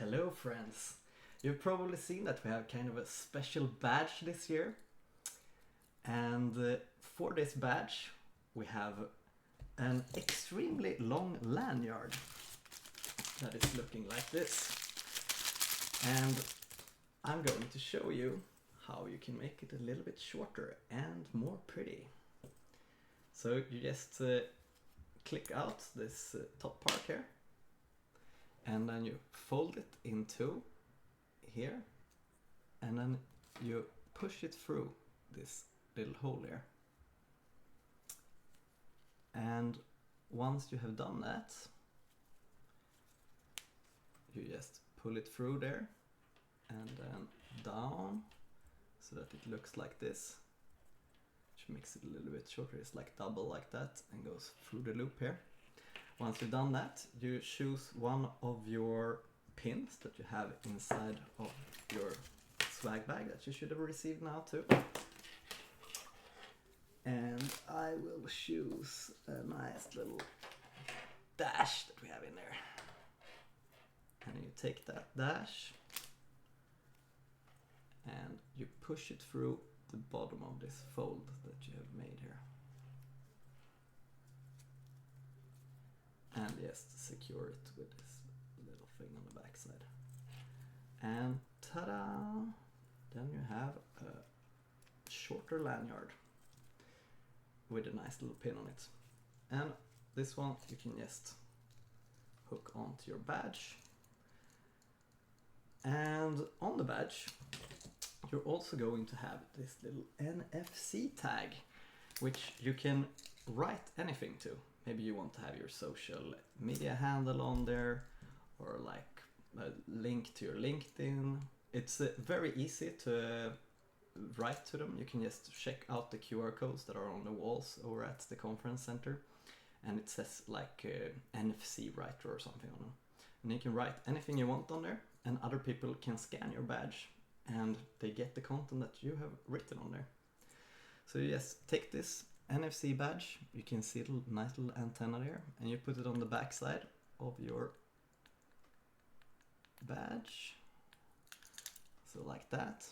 Hello friends! You've probably seen that we have kind of a special badge this year. And for this badge we have an extremely long lanyard that is looking like this. And I'm going to show you how you can make it a little bit shorter and more pretty. So you just click out this top part here, and then you fold it into here, and then you push it through this little hole here. And once you have done that, you just pull it through there and then down so that it looks like this, which makes it a little bit shorter. It's like double like that and goes through the loop here. Once you've done that, you choose one of your pins that you have inside of your swag bag that you should have received now too. And I will choose a nice little dash that we have in there. And you take that dash and you push it through the bottom of this fold that you have made here. And just secure it with this little thing on the back side. And ta-da! Then you have a shorter lanyard with a nice little pin on it. And this one you can just hook onto your badge. And on the badge you're also going to have this little NFC tag, which you can write anything to. Maybe you want to have your social media handle on there, or like a link to your LinkedIn. It's very easy to write to them. You can just check out the QR codes that are on the walls over at the conference center, and it says like NFC writer or something on them. And you can write anything you want on there, and other people can scan your badge and they get the content that you have written on there. So you just take this NFC badge, you can see a nice little antenna there, and you put it on the back side of your badge, so like that.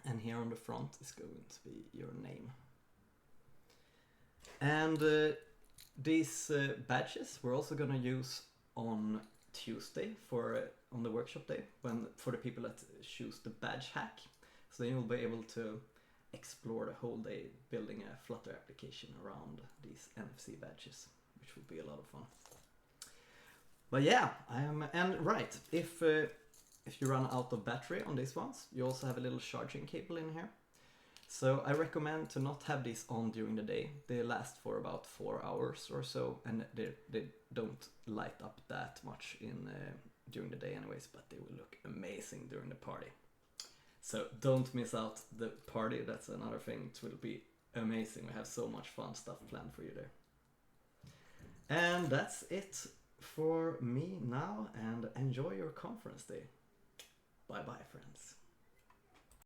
And here on the front is going to be your name. And these badges we're also going to use on Tuesday on the workshop day, for the people that choose the badge hack. So then you'll be able to explore the whole day building a Flutter application around these NFC badges, which will be a lot of fun. But yeah, if you run out of battery on these ones, you also have a little charging cable in here. So I recommend to not have these on during the day. They last for about 4 hours or so, and they don't light up that much during the day anyways, but they will look amazing during the party. So don't miss out the party, that's another thing. It will be amazing. We have so much fun stuff planned for you there. And that's it for me now, and enjoy your conference day. Bye bye friends.